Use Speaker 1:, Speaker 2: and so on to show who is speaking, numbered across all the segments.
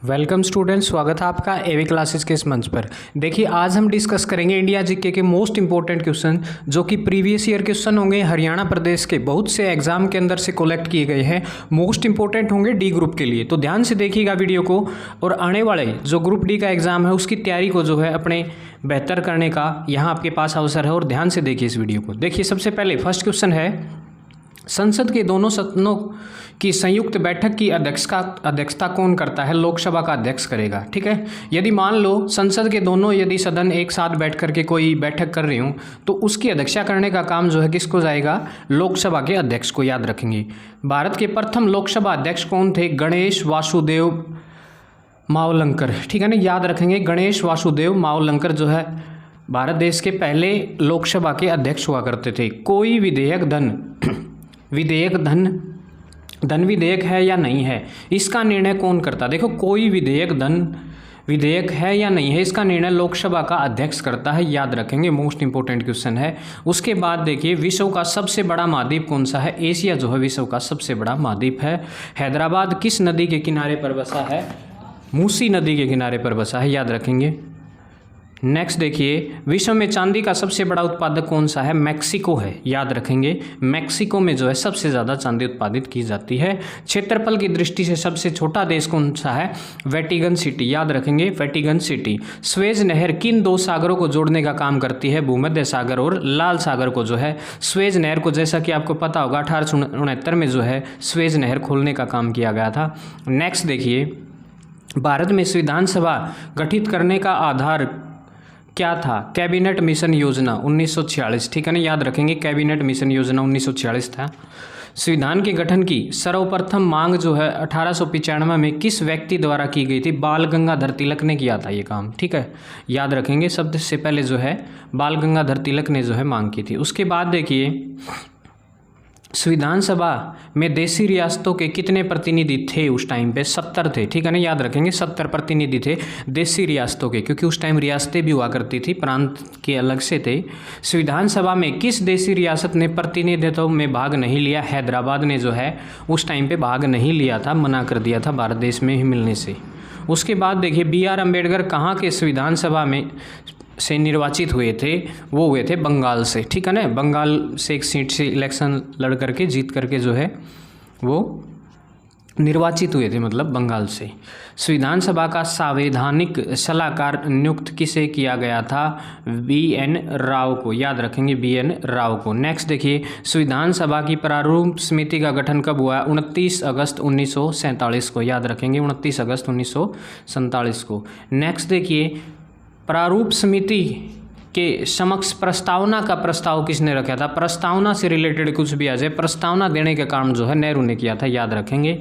Speaker 1: Welcome students, स्वागत है आपका एवी क्लासेस के इस मंच पर। देखिए, आज हम डिस्कस करेंगे इंडिया जीके के मोस्ट इंपॉर्टेंट क्वेश्चन जो कि प्रीवियस ईयर क्वेश्चन होंगे। हरियाणा प्रदेश के बहुत से एग्जाम के अंदर से कलेक्ट किए गए हैं, मोस्ट इंपॉर्टेंट होंगे डी ग्रुप के लिए। तो ध्यान से देखिएगा वीडियो को, और आने वाले जो ग्रुप डी का एग्जाम है उसकी तैयारी को जो है अपने बेहतर करने का यहाँ आपके पास अवसर है। और ध्यान से देखिए इस वीडियो को। देखिए, सबसे पहले फर्स्ट क्वेश्चन है, संसद के दोनों सदनों की संयुक्त बैठक की अध्यक्षता कौन करता है? लोकसभा का अध्यक्ष करेगा। ठीक है, यदि मान लो संसद के दोनों यदि सदन एक साथ बैठ करके कोई बैठक कर रही हूँ तो उसकी अध्यक्षता करने का काम जो है किसको जाएगा? लोकसभा के अध्यक्ष को। याद रखेंगे, भारत के प्रथम लोकसभा अध्यक्ष कौन थे? गणेश वासुदेव मावलंकर। ठीक है ना, याद रखेंगे, गणेश वासुदेव मावलंकर जो है भारत देश के पहले लोकसभा के अध्यक्ष हुआ करते थे। कोई धन विधेयक है या नहीं है, इसका निर्णय कौन करता? देखो, कोई विधेयक है या नहीं है, इसका निर्णय लोकसभा का अध्यक्ष करता है। याद रखेंगे, मोस्ट इंपोर्टेंट क्वेश्चन है। उसके बाद देखिए, विश्व का सबसे बड़ा महाद्वीप कौन सा है? एशिया जो है विश्व का सबसे बड़ा महाद्वीप है। हैदराबाद किस नदी के किनारे पर बसा है? मूसी नदी के किनारे पर बसा है। याद रखेंगे। नेक्स्ट देखिए, विश्व में चांदी का सबसे बड़ा उत्पादक कौन सा है? मैक्सिको है। याद रखेंगे, मैक्सिको में जो है सबसे ज़्यादा चांदी उत्पादित की जाती है। क्षेत्रफल की दृष्टि से सबसे छोटा देश कौन सा है? Vatican city. याद रखेंगे, वेटिकन सिटी। स्वेज नहर किन दो सागरों को जोड़ने का काम करती है? भूमध्य सागर और लाल सागर को जो है। स्वेज नहर को, जैसा कि आपको पता होगा, 1869 में जो है स्वेज नहर खोलने का काम किया गया था। नेक्स्ट देखिए, भारत में संविधान सभा गठित करने का आधार क्या था? कैबिनेट मिशन योजना 1946। ठीक है ना, याद रखेंगे, कैबिनेट मिशन योजना 1946 था। संविधान के गठन की सर्वप्रथम मांग जो है 1895 में किस व्यक्ति द्वारा की गई थी? बाल गंगाधर तिलक ने किया था ये काम। ठीक है, याद रखेंगे, सबसे पहले जो है बाल गंगाधर तिलक ने जो है मांग की थी। उसके बाद देखिए, संविधान सभा में देशी रियासतों के कितने प्रतिनिधि थे उस टाइम पे? 70 थे। ठीक है ना, याद रखेंगे, 70 प्रतिनिधि थे देशी रियासतों के, क्योंकि उस टाइम रियासतें भी हुआ करती थी, प्रांत के अलग से थे। संविधान सभा में किस देशी रियासत ने प्रतिनिधित्व में भाग नहीं लिया? हैदराबाद ने जो है उस टाइम पे भाग नहीं लिया था, मना कर दिया था भारत देश में ही मिलने से। उसके बाद देखिए, BR अम्बेडकर कहाँ के संविधान सभा में से निर्वाचित हुए थे? वो हुए थे बंगाल से। ठीक है ना, बंगाल से एक सीट से इलेक्शन लड़ करके जीत करके जो है वो निर्वाचित हुए थे, मतलब बंगाल से। संविधान सभा का संवैधानिक सलाहकार नियुक्त किसे किया गया था? BN राव को। याद रखेंगे, BN राव को। नेक्स्ट देखिए, संविधान सभा की प्रारूप समिति का गठन कब हुआ? 29 अगस्त 1947 को। याद रखेंगे, 29 अगस्त 1947 को। नेक्स्ट देखिए, प्रारूप समिति के समक्ष प्रस्तावना का प्रस्ताव किसने रखा था? प्रस्तावना से रिलेटेड कुछ भी आ जाए, प्रस्तावना देने का काम जो है नेहरू ने किया था। याद रखेंगे,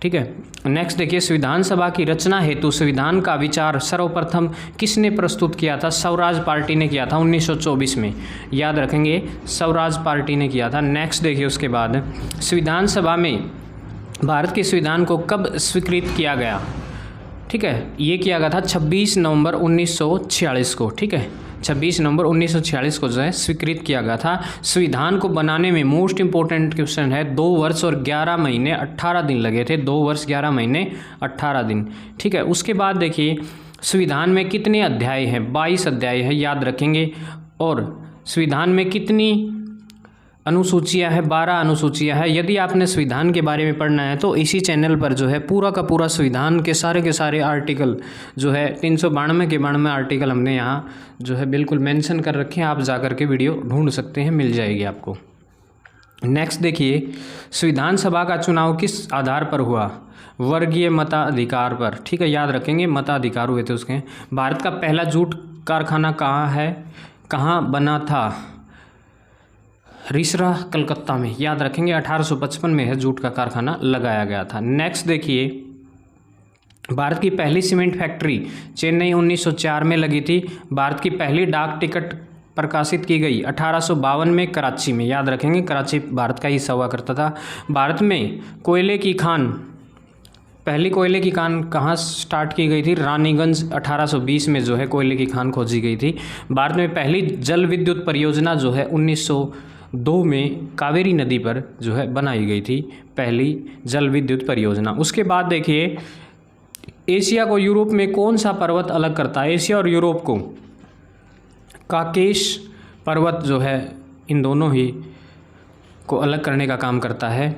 Speaker 1: ठीक है। नेक्स्ट देखिए, संविधान सभा की रचना हेतु संविधान का विचार सर्वप्रथम किसने प्रस्तुत किया था? स्वराज पार्टी ने किया था 1924 में। याद रखेंगे, स्वराज पार्टी ने किया था। नेक्स्ट देखिए, उसके बाद संविधान सभा में भारत के संविधान को कब स्वीकृत किया गया? ठीक है, ये किया गया था 26 नवंबर 1946 को। ठीक है, 26 नवंबर 1946 को जो है स्वीकृत किया गया था। संविधान को बनाने में मोस्ट इंपॉर्टेंट क्वेश्चन है, 2 वर्ष और 11 महीने 18 दिन लगे थे। 2 वर्ष 11 महीने 18 दिन। ठीक है, उसके बाद देखिए, संविधान में कितने अध्याय हैं? 22 अध्याय है। याद रखेंगे। और संविधान में कितनी अनुसूचियां हैं? 12 अनुसूचियां हैं। यदि आपने संविधान के बारे में पढ़ना है तो इसी चैनल पर जो है पूरा का पूरा संविधान के सारे आर्टिकल जो है 392 के 92 आर्टिकल हमने यहाँ जो है बिल्कुल मेंशन कर रखे हैं। आप जाकर के वीडियो ढूंढ सकते हैं, मिल जाएगी आपको। नेक्स्ट देखिए, संविधान सभा का चुनाव किस आधार पर हुआ? वर्गीय मताधिकार पर। ठीक है, याद रखेंगे, मताधिकार हुए थे उसके। भारत का पहला जूट कारखाना कहाँ है, कहाँ बना था? रिसरा, कलकत्ता में। याद रखेंगे, 1855 में है जूट का कारखाना लगाया गया था। नेक्स्ट देखिए, भारत की पहली सीमेंट फैक्ट्री चेन्नई 1904 में लगी थी। भारत की पहली डाक टिकट प्रकाशित की गई 1852 में कराची में। याद रखेंगे, कराची भारत का हिस्सा हुआ करता था। भारत में पहली कोयले की खान कहाँ स्टार्ट की गई थी? रानीगंज 1820 में जो है कोयले की खान खोजी गई थी। भारत में पहली जल विद्युत परियोजना जो है 1902 में कावेरी नदी पर जो है बनाई गई थी, पहली जल विद्युत परियोजना। उसके बाद देखिए, एशिया को यूरोप में कौन सा पर्वत अलग करता है? एशिया और यूरोप को काकेश पर्वत जो है इन दोनों ही को अलग करने का काम करता है।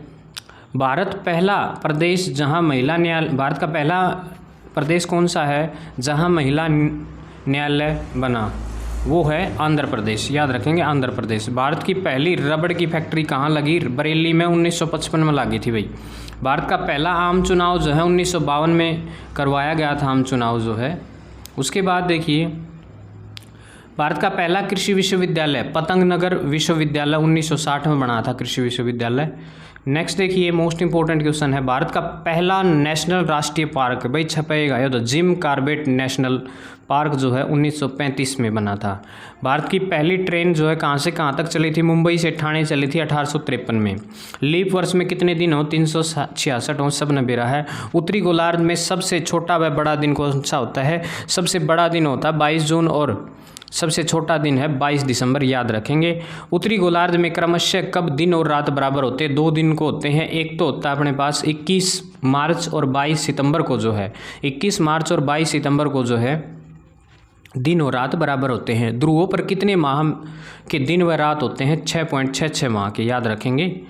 Speaker 1: भारत पहला प्रदेश जहां महिला न्यायालय, भारत का पहला प्रदेश कौन सा है जहां महिला न्यायालय बना? वो है आंध्र प्रदेश, याद रखेंगे आंध्र प्रदेश। भारत की पहली रबड़ की फैक्ट्री कहाँ लगी? बरेली में 1955 में लगी थी भाई। भारत का पहला आम चुनाव जो है 1952 में करवाया गया था, आम चुनाव जो है। उसके बाद देखिए भारत का पहला कृषि विश्वविद्यालय पतंग नगर विश्वविद्यालय 1960 में बना था, कृषि विश्वविद्यालय। नेक्स्ट देखिए मोस्ट इंपॉर्टेंट क्वेश्चन है, भारत का पहला नेशनल राष्ट्रीय पार्क, भाई छपेगा ये तो, जिम कॉर्बेट नेशनल पार्क जो है 1935 में बना था। भारत की पहली ट्रेन जो है कहाँ से कहाँ तक चली थी? मुंबई से ठाणे चली थी 1853 में। लीप वर्ष में कितने दिन हो? 366 हो, सब नबेरा है। उत्तरी गोलार्ध में सबसे छोटा व बड़ा दिन कौन सा होता है? सबसे बड़ा दिन होता है 22 जून और सबसे छोटा दिन है 22 दिसंबर, याद रखेंगे। उत्तरी गोलार्ध में क्रमशः कब दिन और रात बराबर होते हैं? 2 दिन को होते हैं। एक तो होता है अपने पास 21 मार्च और 22 सितंबर को जो है, 21 मार्च और 22 सितंबर को जो है दिन और रात बराबर होते हैं। ध्रुवों पर कितने माह के दिन व रात होते हैं? 6.66 माह के, याद रखेंगे।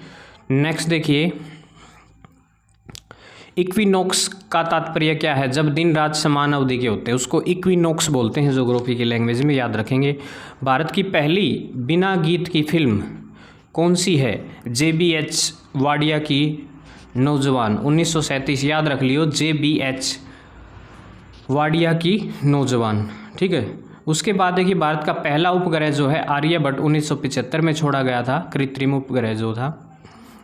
Speaker 1: नेक्स्ट देखिए इक्विनॉक्स का तात्पर्य क्या है? जब दिन रात समान अवधि के होते हैं उसको इक्विनॉक्स बोलते हैं ज्योग्राफी की लैंग्वेज में, याद रखेंगे। भारत की पहली बिना गीत की फिल्म कौन सी है? JBH वाडिया की नौजवान 1937, याद रख लियो JBH वाडिया की नौजवान, ठीक है। उसके बाद देखिए भारत का पहला उपग्रह जो है आर्यभट्ट 1975 में छोड़ा गया था, कृत्रिम उपग्रह जो था।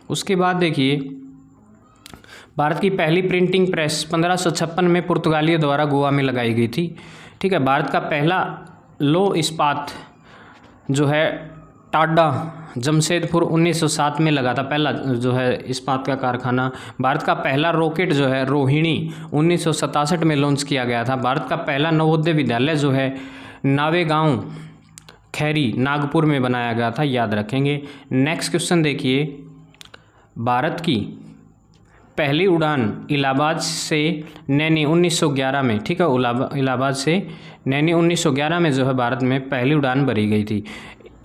Speaker 1: उसके बाद देखिए भारत की पहली प्रिंटिंग प्रेस 1556 में पुर्तगालियों द्वारा गोवा में लगाई गई थी, ठीक है। भारत का पहला लो इस्पात जो है टाडा जमशेदपुर 1907 में लगा था, पहला जो है इस्पात का कारखाना। भारत का पहला रॉकेट जो है रोहिणी 1967 में लॉन्च किया गया था। भारत का पहला नवोदय विद्यालय जो है नावेगांव खैरी नागपुर में बनाया गया था, याद रखेंगे। नेक्स्ट क्वेश्चन देखिए भारत की पहली उड़ान इलाहाबाद से नैनी 1911 में, ठीक है, इलाहाबाद से नैनी 1911 में जो है भारत में पहली उड़ान भरी गई थी।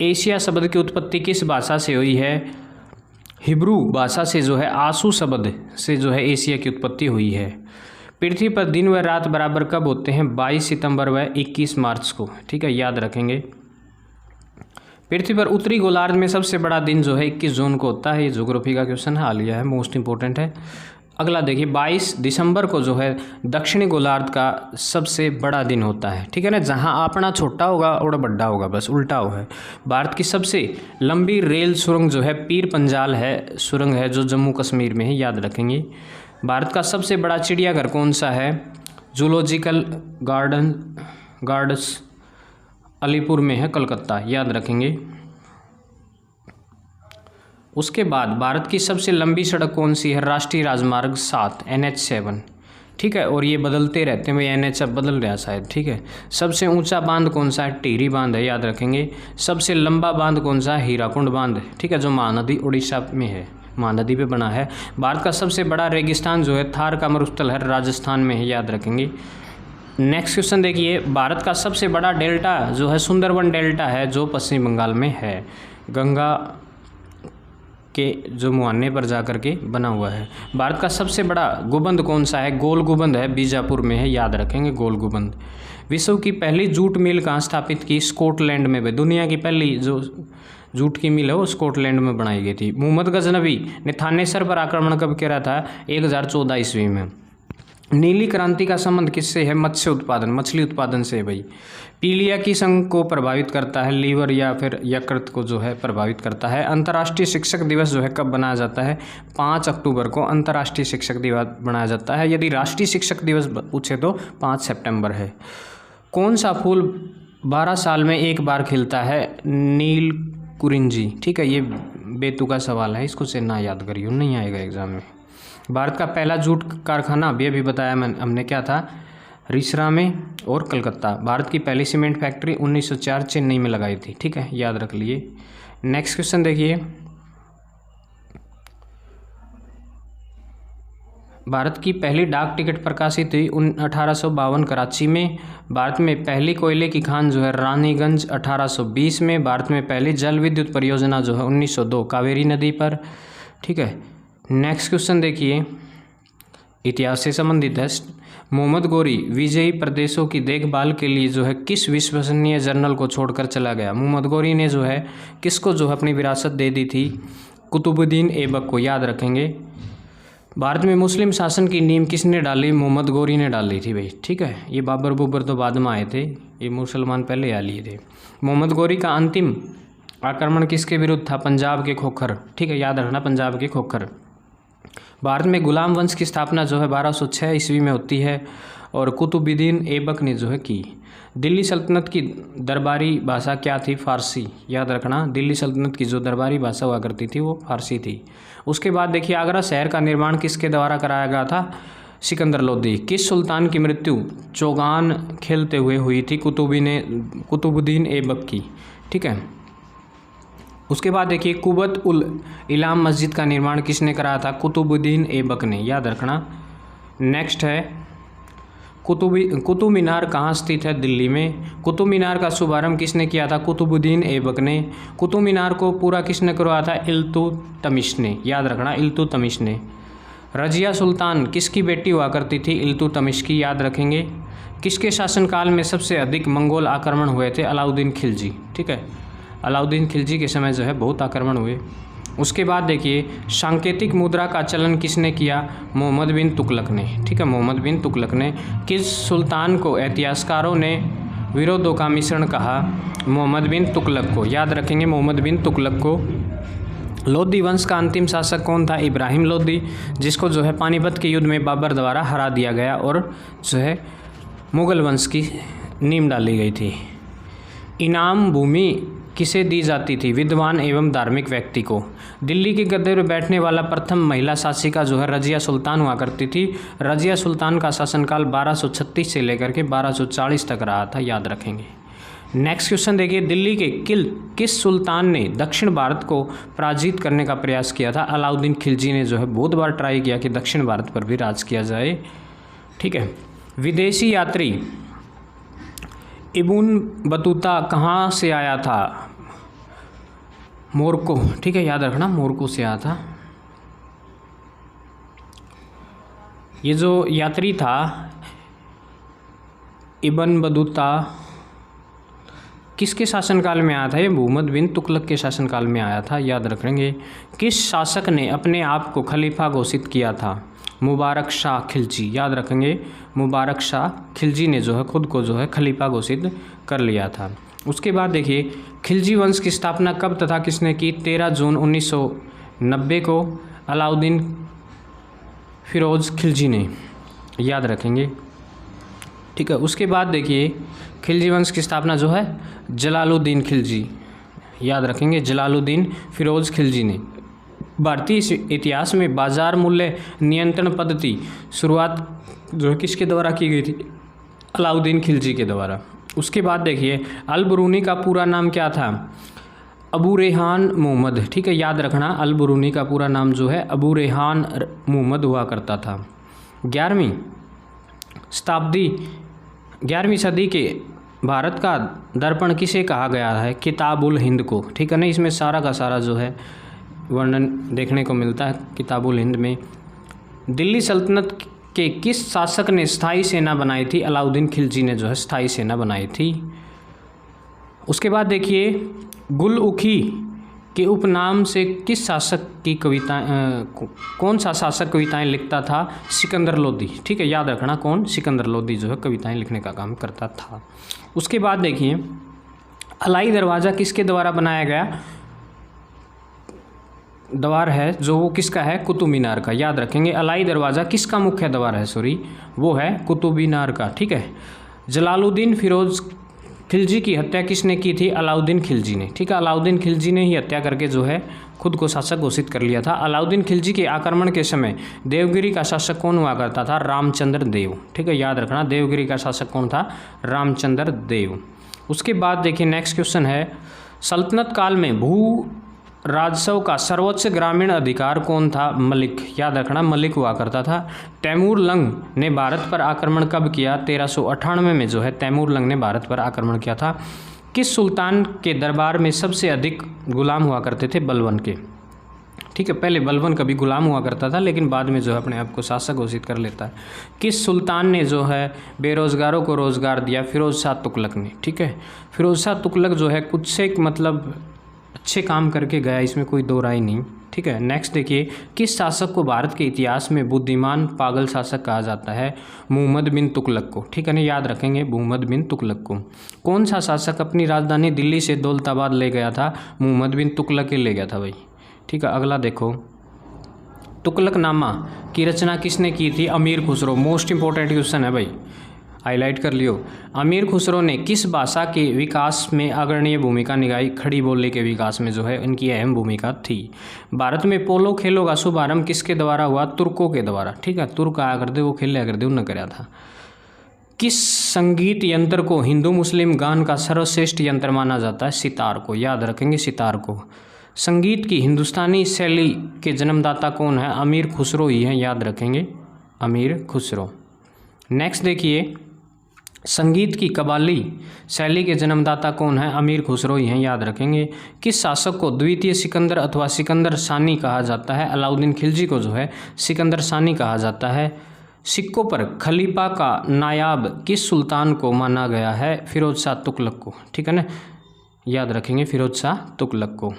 Speaker 1: एशिया शब्द की उत्पत्ति किस भाषा से हुई है? हिब्रू भाषा से जो है आंसू शब्द से जो है एशिया की उत्पत्ति हुई है। पृथ्वी पर दिन व रात बराबर कब होते हैं? 22 सितंबर व 21 मार्च को, ठीक है, याद रखेंगे। पृथ्वी पर उत्तरी गोलार्ध में सबसे बड़ा दिन जो है 21 जून को होता है। ये ज्योग्राफी का क्वेश्चन है, हालिया है, मोस्ट इंपॉर्टेंट है। अगला देखिए 22 दिसंबर को जो है दक्षिणी गोलार्ध का सबसे बड़ा दिन होता है, ठीक है ना। जहां अपना छोटा होगा और बड़ा होगा, बस उल्टा हुआ है। भारत की सबसे लंबी रेल सुरंग जो है पीर पंजाल है, सुरंग है जो जम्मू कश्मीर में है, याद रखेंगे। भारत का सबसे बड़ा चिड़ियाघर कौन सा है? जूलॉजिकल गार्डन्स अलीपुर में है, कलकत्ता, याद रखेंगे। उसके बाद भारत की सबसे लंबी सड़क कौन सी है? राष्ट्रीय राजमार्ग 7 NH7, ठीक है, और ये बदलते रहते हैं भाई, NH अब बदल रहा शायद, ठीक है। सबसे ऊंचा बांध कौन सा है? टिहरी बांध है, याद रखेंगे। सबसे लंबा बांध कौन सा है? हीराकुंड बांध, ठीक है, जो महानदी उड़ीसा में है, महानदी पे बना है। भारत का सबसे बड़ा रेगिस्तान जो है थार का मरुस्थल है, राजस्थान में है, याद रखेंगे। नेक्स्ट क्वेश्चन देखिए भारत का सबसे बड़ा डेल्टा जो है सुंदरवन डेल्टा है, जो पश्चिम बंगाल में है, गंगा के जो मुहाने पर जाकर के बना हुआ है। भारत का सबसे बड़ा गुबंद कौन सा है? गोल गुबंद है, बीजापुर में है, याद रखेंगे गोल गुबंद। विश्व की पहली जूट मिल कहाँ स्थापित की? स्कॉटलैंड में। दुनिया की पहली जो जूट की मिल है वो स्कॉटलैंड में बनाई गई थी। मोहम्मद गजनवी ने थानेसर पर आक्रमण कब करा था? 1014 ईस्वी में। नीली क्रांति का संबंध किससे है? मत्स्य उत्पादन, मछली उत्पादन से भाई। पीलिया की संघ को प्रभावित करता है, लीवर या फिर यकृत को जो है प्रभावित करता है। अंतर्राष्ट्रीय शिक्षक दिवस जो है कब बनाया जाता है? 5 अक्टूबर को अंतर्राष्ट्रीय शिक्षक दिवस बनाया जाता है। यदि राष्ट्रीय शिक्षक दिवस पूछे तो 5 सितंबर है। कौन सा फूल 12 साल में एक बार खिलता है? नील कुरिंजी, ठीक है, ये बेतुका सवाल है, इसको से ना याद करियो, नहीं आएगा एग्जाम में। भारत का पहला जूट कारखाना अभी बताया हमने क्या था? रिसरा में और कलकत्ता। भारत की पहली सीमेंट फैक्ट्री 1904 चेन्नई में लगाई थी, ठीक है, याद रख लिए। नेक्स्ट क्वेश्चन देखिए भारत की पहली डाक टिकट प्रकाशित हुई 1852 कराची में। भारत में पहली कोयले की खान जो है रानीगंज 1820 में। भारत में पहली जल विद्युत परियोजना जो है 1902 कावेरी नदी पर। ठीक है, नेक्स्ट क्वेश्चन देखिए, इतिहास से संबंधित है। मोहम्मद गोरी विजयी प्रदेशों की देखभाल के लिए जो है किस विश्वसनीय जर्नल को छोड़कर चला गया? मोहम्मद गोरी ने जो है किसको जो है अपनी विरासत दे दी थी? कुतुबुद्दीन ऐबक को, याद रखेंगे। भारत में मुस्लिम शासन की नींव किसने डाली? मोहम्मद गोरी ने डाली थी भाई। ठीक है, ये बाबर बुबर तो बाद में आए थे, ये मुसलमान पहले आ लिए थे। मोहम्मद गोरी का अंतिम आक्रमण किसके विरुद्ध था? पंजाब के खोखर। ठीक है, याद रखना, पंजाब के खोखर। भारत में गुलाम वंश की स्थापना जो है 1206 ईस्वी में होती है और कुतुबुद्दीन ऐबक ने जो है की। दिल्ली सल्तनत की दरबारी भाषा क्या थी? फारसी। याद रखना, दिल्ली सल्तनत की जो दरबारी भाषा हुआ करती थी वो फारसी थी। उसके बाद देखिए, आगरा शहर का निर्माण किसके द्वारा कराया गया था? सिकंदर लोदी। किस सुल्तान की मृत्यु चौगान खेलते हुए हुई थी? कुतुबुद्दीन ऐबक की। ठीक है, उसके बाद देखिए, कुबत उल इलाम मस्जिद का निर्माण किसने कराया था? कुतुबुद्दीन ऐबक ने, याद रखना। नेक्स्ट है, कुतुब मीनार कहाँ स्थित है? दिल्ली में। कुतुब मीनार का शुभारंभ किसने किया था? कुतुबुद्दीन ऐबक ने। कुतुब मीनार को पूरा किसने करवाया था? इल्तुतमिश ने, याद रखना, इल्तुतमिश ने। रजिया सुल्तान किसकी बेटी हुआ करती थी? इल्तुतमिश की, याद रखेंगे। किसके शासनकाल में सबसे अधिक मंगोल आक्रमण हुए थे? अलाउद्दीन खिलजी। ठीक है, अलाउद्दीन खिलजी के समय जो है बहुत आक्रमण हुए। उसके बाद देखिए, सांकेतिक मुद्रा का चलन किसने किया? मोहम्मद बिन तुगलक ने। ठीक है, मोहम्मद बिन तुगलक ने। किस सुल्तान को इतिहासकारों ने विरोधों का मिश्रण कहा? मोहम्मद बिन तुगलक को, याद रखेंगे, मोहम्मद बिन तुगलक को। लोधी वंश का अंतिम शासक कौन था? इब्राहिम लोधी, जिसको जो है पानीपत के युद्ध में बाबर द्वारा हरा दिया गया और जो है मुगल वंश की नींव डाली गई थी। इनाम भूमि किसे दी जाती थी? विद्वान एवं धार्मिक व्यक्ति को। दिल्ली के गद्दे पर बैठने वाला प्रथम महिला शासिका जो है रजिया सुल्तान हुआ करती थी। रजिया सुल्तान का शासनकाल 1236 से लेकर के 1240 तक रहा था, याद रखेंगे। नेक्स्ट क्वेश्चन देखिए, दिल्ली के किस सुल्तान ने दक्षिण भारत को पराजित करने का प्रयास किया था? अलाउद्दीन खिलजी ने जो है बहुत बार ट्राई किया कि दक्षिण भारत पर भी राज किया जाए। ठीक है, विदेशी यात्री इब्न बतूता कहाँ से आया था? मोरक्को। ठीक है, याद रखना, मोरक्को से आया था। ये जो यात्री था इब्न बतूता किसके शासनकाल में आया था? ये मोहम्मद बिन तुगलक के शासनकाल में आया था, याद रखेंगे। किस शासक ने अपने आप को खलीफा घोषित किया था? मुबारक शाह खिलजी, याद रखेंगे। मुबारक शाह खिलजी ने जो है खुद को जो है खलीफा घोषित कर लिया था। उसके बाद देखिए, खिलजी वंश की स्थापना कब तथा किसने की? 13 जून 1990 को अलाउद्दीन फिरोज खिलजी ने, याद रखेंगे। ठीक है, उसके बाद देखिए, खिलजी वंश की स्थापना जो है जलालुद्दीन खिलजी, याद रखेंगे, जलालुद्दीन फिरोज खिलजी ने। भारतीय इतिहास में बाजार मूल्य नियंत्रण पद्धति शुरुआत जो है किसके द्वारा की गई थी? अलाउद्दीन खिलजी के द्वारा। उसके बाद देखिए, अल बरूनी का पूरा नाम क्या था? अबू रेहान मोहम्मद। ठीक है, याद रखना, अल बरूनी का पूरा नाम जो है अबू रेहान मोहम्मद हुआ करता था। 11वीं सदी के भारत का दर्पण किसे कहा गया है? किताबुल हिंद को। ठीक है ना, इसमें सारा का सारा जो है वर्णन देखने को मिलता है किताबुल हिंद में। दिल्ली सल्तनत के किस शासक ने स्थायी सेना बनाई थी? अलाउद्दीन खिलजी ने जो है स्थायी सेना बनाई थी। उसके बाद देखिए, गुल उखी के उपनाम से किस शासक की कविताएं कौन सा शासक कविताएं लिखता था? सिकंदर लोदी। ठीक है, याद रखना, कौन? सिकंदर लोदी जो है कविताएं लिखने का काम करता था। उसके बाद देखिए, अलाई दरवाज़ा किसके द्वारा बनाया गया द्वार है? जो वो किसका है? कुतुब मीनार का, याद रखेंगे। अलाई दरवाज़ा किसका मुख्य द्वार है? वो है कुतुब मीनार का। ठीक है, जलालुद्दीन फिरोज खिलजी की हत्या किसने की थी? अलाउद्दीन खिलजी ने। ठीक है, अलाउद्दीन खिलजी ने ही हत्या करके जो है खुद को शासक घोषित कर लिया था। अलाउद्दीन खिलजी के आक्रमण के समय देवगिरी का शासक कौन हुआ करता था? रामचंद्र देव। ठीक है, याद रखना, देवगिरी का शासक कौन था? रामचंद्र देव। उसके बाद देखिए, नेक्स्ट क्वेश्चन है, सल्तनत काल में भू राजस्व का सर्वोच्च ग्रामीण अधिकार कौन था? मलिक, याद रखना मलिक हुआ करता था। तैमूर लंग ने भारत पर आक्रमण कब किया? 1398 में जो है तैमूर लंग ने भारत पर आक्रमण किया था। किस सुल्तान के दरबार में सबसे अधिक गुलाम हुआ करते थे? बलबन के। ठीक है, पहले बलबन कभी गुलाम हुआ करता था लेकिन बाद में जो है अपने आप को शासक घोषित कर लेता है। किस सुल्तान ने जो है बेरोजगारों को रोजगार दिया? फिरोज शाह तुगलक ने। ठीक है, फिरोज शाह तुगलक जो है कुछ से मतलब अच्छे काम करके गया, इसमें कोई दो राय नहीं। ठीक है, नेक्स्ट देखिए, किस शासक को भारत के इतिहास में बुद्धिमान पागल शासक कहा जाता है? मुहम्मद बिन तुगलक को। ठीक है ना, याद रखेंगे मुहम्मद बिन तुगलक को। कौन सा शासक अपनी राजधानी दिल्ली से दौलताबाद ले गया था? मुहम्मद बिन तुगलक ही ले गया था भाई। ठीक है, अगला देखो, तुगलकनामा की रचना किसने की थी? अमीर खुसरो। मोस्ट इंपॉर्टेंट क्वेश्चन है भाई, हाईलाइट कर लियो। अमीर खुसरो ने किस भाषा के विकास में अग्रणीय भूमिका निभाई? खड़ी बोली के विकास में जो है इनकी अहम भूमिका थी। भारत में पोलो खेलों का शुभारंभ किसके द्वारा हुआ? तुर्कों के द्वारा। ठीक है, तुर्क आया करते, वो खेला करते, उन्होंने कराया था। किस संगीत यंत्र को हिंदू मुस्लिम गान का सर्वश्रेष्ठ यंत्र माना जाता है? सितार को। याद रखेंगे सितार को। संगीत की हिंदुस्तानी शैली के जन्मदाता कौन है? अमीर खुसरो ही हैं, याद रखेंगे अमीर खुसरो। नेक्स्ट देखिए, संगीत की कव्वाली शैली के जन्मदाता कौन है? अमीर खुसरो ही हैं, याद रखेंगे। किस शासक को द्वितीय सिकंदर अथवा सिकंदर सानी कहा जाता है? अलाउद्दीन खिलजी को जो है सिकंदर सानी कहा जाता है। सिक्कों पर खलीफा का नायाब किस सुल्तान को माना गया है? फिरोज शाह तुगलक को। ठीक है ना, याद रखेंगे फिरोज शाह तुगलक को।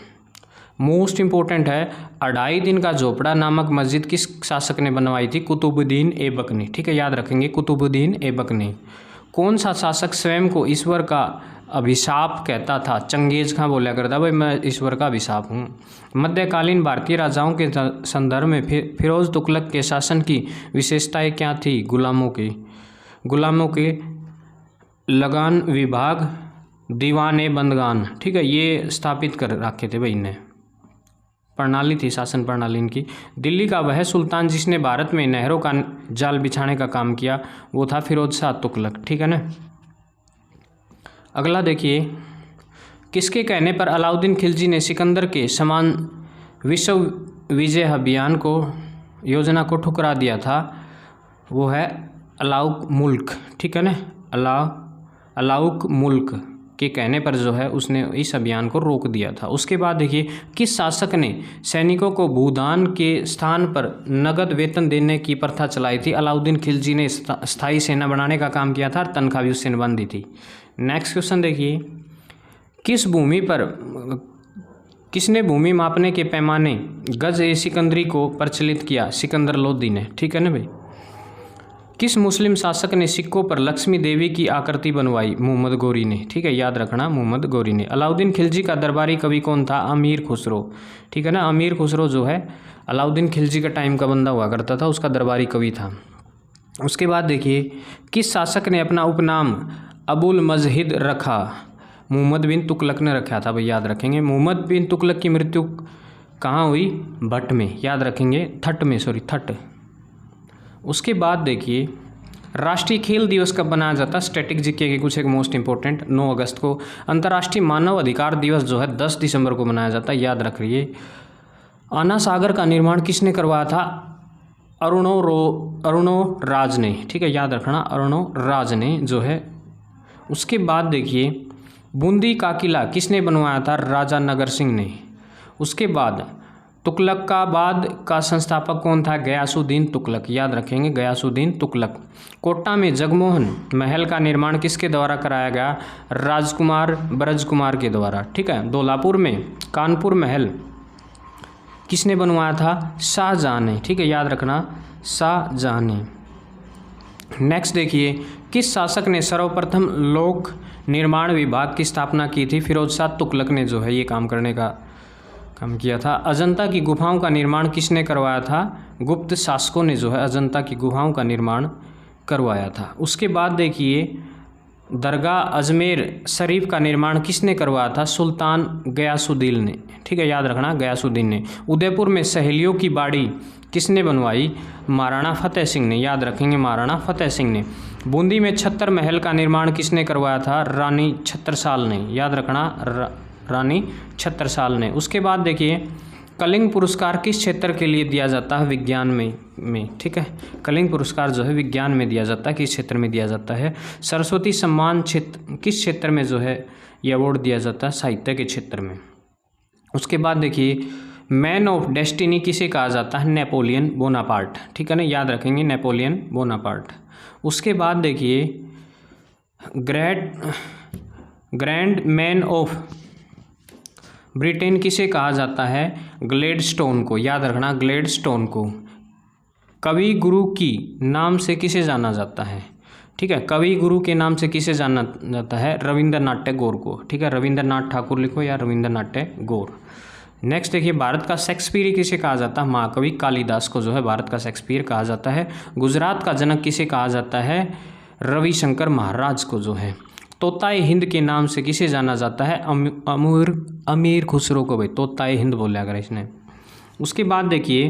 Speaker 1: मोस्ट इंपॉर्टेंट है, 2.5 दिन का झोपड़ा नामक मस्जिद किस शासक ने बनवाई थी? कुतुबुद्दीन ऐबक ने। ठीक है, याद रखेंगे कुतुबुद्दीन ऐबक ने। कौन सा शासक स्वयं को ईश्वर का अभिशाप कहता था? चंगेज खां बोला करता भाई मैं ईश्वर का अभिशाप हूँ। मध्यकालीन भारतीय राजाओं के संदर्भ में फिरोज तुगलक के शासन की विशेषताएं क्या थी? गुलामों के लगान विभाग, दीवाने बंदगान। ठीक है, ये स्थापित कर रखे थे भाई इन्हें, प्रणाली थी शासन प्रणाली इनकी। दिल्ली का वह सुल्तान जिसने भारत में नहरों का जाल बिछाने का काम किया, वो था फिरोज शाह तुगलक। ठीक है ना, अगला देखिए, किसके कहने पर अलाउद्दीन खिलजी ने सिकंदर के समान विश्व विजय अभियान को योजना को ठुकरा दिया था? वो है अलाउक मुल्क। ठीक है ना, अलाउक मुल्क के कहने पर जो है उसने इस अभियान को रोक दिया था। उसके बाद देखिए, किस शासक ने सैनिकों को भूदान के स्थान पर नगद वेतन देने की प्रथा चलाई थी? अलाउद्दीन खिलजी ने स्थायी सेना बनाने का काम किया था, तनख्वाह भी उससे बंद दी थी। नेक्स्ट क्वेश्चन देखिए, किसने भूमि मापने के पैमाने गज ए सिकंदरी को प्रचलित किया? सिकंदर लोदी ने। ठीक है ना भाई। किस मुस्लिम शासक ने सिक्कों पर लक्ष्मी देवी की आकृति बनवाई? मुहम्मद गौरी ने। ठीक है, याद रखना मुहम्मद गौरी ने। अलाउद्दीन खिलजी का दरबारी कवि कौन था? अमीर खुसरो। ठीक है ना, अमीर खुसरो जो है अलाउद्दीन खिलजी का टाइम का बंदा हुआ करता था, उसका दरबारी कवि था। उसके बाद देखिए, किस शासक ने अपना उपनाम अबुल मजहिद रखा? मुहम्मद बिन तुगलक ने रखा था भाई, याद रखेंगे। मुहम्मद बिन तुगलक की मृत्यु कहाँ हुई? भट्ट में, याद रखेंगे थट। उसके बाद देखिए, राष्ट्रीय खेल दिवस कब मनाया जाता है? स्टैटिक जीके के कुछ एक मोस्ट इंपॉर्टेंट 9 अगस्त को। अंतर्राष्ट्रीय मानव अधिकार दिवस जो है 10 दिसंबर को मनाया जाता है, याद रखिए। आना सागर का निर्माण किसने करवाया था? अरुणो राज ने। ठीक है, याद रखना अरुणो राज ने जो है। उसके बाद देखिए, बूंदी का किला किसने बनवाया था? राजा नगर सिंह ने। उसके बाद तुगलकाबाद का संस्थापक कौन था? गयासुद्दीन तुगलक, याद रखेंगे गयासुद्दीन तुगलक। कोटा में जगमोहन महल का निर्माण किसके द्वारा कराया गया? राजकुमार ब्रजकुमार के द्वारा। ठीक है, धौलापुर में कानपुर महल किसने बनवाया था? शाहजहां ने। ठीक है, याद रखना शाहजहां ने। नेक्स्ट देखिए, किस शासक ने सर्वप्रथम लोक निर्माण विभाग की स्थापना की थी? फिरोज शाह तुगलक ने जो है ये काम करने का काम किया था। अजंता की गुफाओं का निर्माण किसने करवाया था? गुप्त शासकों ने जो है अजंता की गुफाओं का निर्माण करवाया था। उसके बाद देखिए, दरगाह अजमेर शरीफ का निर्माण किसने करवाया था? सुल्तान गयासुद्दीन ने। ठीक है, याद रखना गयासुद्दीन ने। उदयपुर में सहेलियों की बाड़ी किसने बनवाई? महाराणा फतेह सिंह ने, याद रखेंगे महाराणा फतेह सिंह ने। बूंदी में छत्तर महल का निर्माण किसने करवाया था? रानी छत्रसाल ने, याद रखना रानी छत्रसाल ने। उसके बाद देखिए कलिंग पुरस्कार किस क्षेत्र के लिए दिया जाता है, विज्ञान में ठीक है। कलिंग पुरस्कार जो है विज्ञान में दिया जाता है, किस क्षेत्र में दिया जाता है। सरस्वती सम्मान क्षेत्र किस क्षेत्र में जो है ये अवार्ड दिया जाता है, साहित्य के क्षेत्र में। उसके बाद देखिए मैन ऑफ डेस्टिनी किसे कहा जाता है, नेपोलियन बोनापार्ट, ठीक है ना, याद रखेंगे नेपोलियन बोनापार्ट। उसके बाद देखिए ग्रैंड मैन ऑफ ब्रिटेन किसे कहा जाता है, ग्लेडस्टोन को, याद रखना ग्लेडस्टोन को। कवि गुरु की नाम से किसे जाना जाता है, ठीक है, कवि गुरु के नाम से किसे जाना जाता है, रविंद्रनाथ टैगोर को, ठीक है, रविंद्रनाथ ठाकुर लिखो या रविंद्रनाथ टैगोर। नेक्स्ट देखिए भारत का शेक्सपियर किसे कहा जाता है, महाकवि कालिदास को जो है भारत का शेक्सपियर कहा जाता है। गुजरात का जनक किसे कहा जाता है, रविशंकर महाराज को जो है। तोताए हिंद के नाम से किसे जाना जाता है, अमीर खुसरो को, भाई तोताए हिंद बोला अगर इसने। उसके बाद देखिए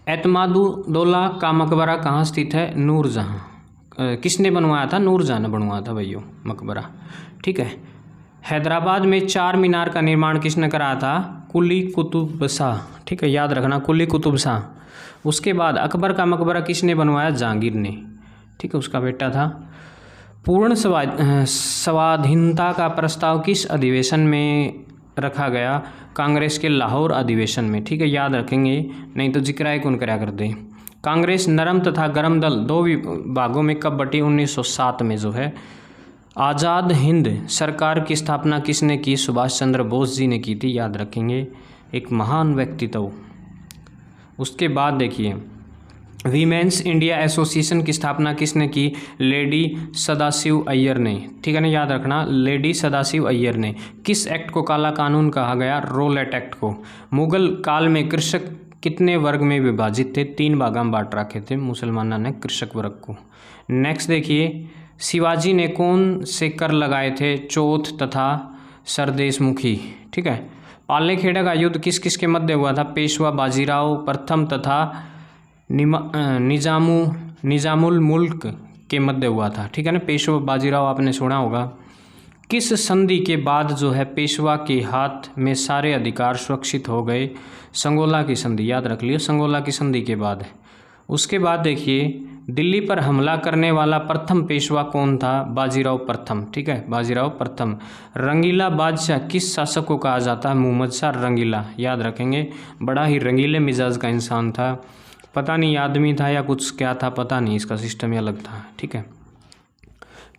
Speaker 1: एतमादुद्दौला का मकबरा कहाँ स्थित है, नूरजहाँ। किसने बनवाया था, नूरजहाँ ने बनवाया था भैया मकबरा, ठीक है। हैदराबाद में चार मीनार का निर्माण किसने कराया था, कुली कुतुब शाह, ठीक है, याद रखना कुली कुतुब शाह। उसके बाद अकबर का मकबरा किसने बनवाया, जहांगीर ने, ठीक है, उसका बेटा था। पूर्ण स्वाधीनता का प्रस्ताव किस अधिवेशन में रखा गया, कांग्रेस के लाहौर अधिवेशन में, ठीक है, याद रखेंगे, नहीं तो जिक्र कौन करा कर दे। कांग्रेस नरम तथा गरम दल दो भागों में कब बटी, 1907 में जो है। आज़ाद हिंद सरकार की स्थापना किसने की, सुभाष चंद्र बोस जी ने की थी, याद रखेंगे, एक महान व्यक्तित्व। उसके बाद देखिए वीमेंस इंडिया एसोसिएशन की स्थापना किसने की, लेडी सदाशिव अय्यर ने, ठीक है ना, याद रखना लेडी सदाशिव अय्यर ने। किस एक्ट को काला कानून कहा गया, रोलेट एक्ट को। मुगल काल में कृषक कितने वर्ग में विभाजित थे, 3 भागों में बांट रखे थे मुसलमानों ने कृषक वर्ग को। नेक्स्ट देखिए शिवाजी ने कौन से कर लगाए थे, चौथ तथा सरदेशमुखी, ठीक है। पालेखेड़ा का युद्ध किस किस के मध्य हुआ था, पेशवा बाजीराव प्रथम तथा निजामुल मुल्क के मध्य हुआ था, ठीक है ना, पेशवा बाजीराव आपने सुना होगा। किस संधि के बाद जो है पेशवा के हाथ में सारे अधिकार सुरक्षित हो गए, संगोला की संधि, याद रख लियो संगोला की संधि के बाद। उसके बाद देखिए दिल्ली पर हमला करने वाला प्रथम पेशवा कौन था, बाजीराव प्रथम, ठीक है, बाजीराव प्रथम। रंगीला बादशाह किस शासक को कहा जाता है, मुहम्मद शाह रंगीला, याद रखेंगे, बड़ा ही रंगीले मिजाज का इंसान था, पता नहीं आदमी था या कुछ क्या था, पता नहीं, इसका सिस्टम ही अलग था, ठीक है।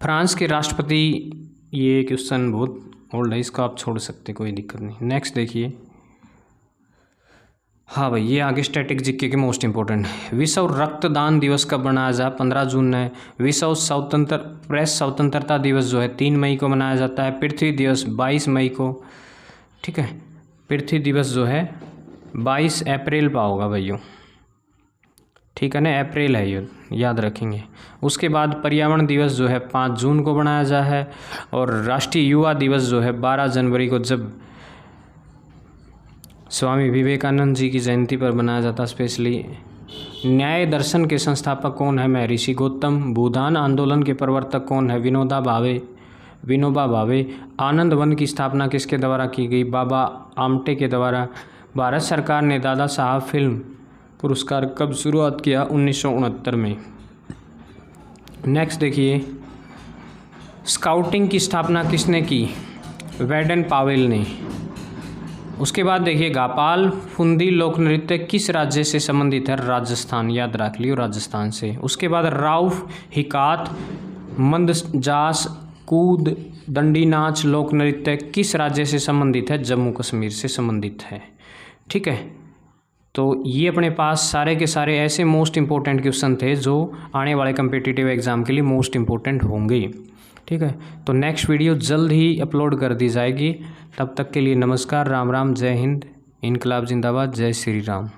Speaker 1: फ्रांस के राष्ट्रपति, ये क्वेश्चन बहुत ओल्ड है, इसको आप छोड़ सकते, कोई दिक्कत नहीं। नेक्स्ट देखिए, हाँ भाई ये आगे स्टैटिक जीके के मोस्ट इंपॉर्टेंट। विश्व रक्तदान दिवस कब मनाया जाए, 15 जून है। विश्व प्रेस स्वतंत्रता दिवस जो है 3 मई को मनाया जाता है। पृथ्वी दिवस 22 मई को, ठीक है, पृथ्वी दिवस जो है 22 अप्रैल पर होगा भैया, ठीक है ना, अप्रैल है ये, याद रखेंगे। उसके बाद पर्यावरण दिवस जो है 5 जून को मनाया जा है। और राष्ट्रीय युवा दिवस जो है 12 जनवरी को, जब स्वामी विवेकानंद जी की जयंती पर बनाया जाता है स्पेशली। न्याय दर्शन के संस्थापक कौन है, महर्षि गौतम। भूदान आंदोलन के प्रवर्तक कौन है, विनोबा भावे। आनंद वन की स्थापना किसके द्वारा की गई, बाबा आमटे के द्वारा। भारत सरकार ने दादा साहब फिल्म पुरस्कार कब शुरुआत किया, 1969 में। नेक्स्ट देखिए स्काउटिंग की स्थापना किसने की, वेडन पावेल ने। उसके बाद देखिए गापाल फुंदी लोक नृत्य किस राज्य से संबंधित है, राजस्थान, याद रख लियो राजस्थान से। उसके बाद राउफ हिकात मंदजास कूद दंडी नाच लोक नृत्य किस राज्य से संबंधित है, जम्मू कश्मीर से संबंधित है, ठीक है। तो ये अपने पास सारे के सारे ऐसे मोस्ट इंपॉर्टेंट क्वेश्चन थे जो आने वाले कम्पिटिटिव एग्जाम के लिए मोस्ट इंपॉर्टेंट होंगे, ठीक है। तो नेक्स्ट वीडियो जल्द ही अपलोड कर दी जाएगी। तब तक के लिए नमस्कार, राम राम, जय हिंद, इनकलाब जिंदाबाद, जय श्री राम।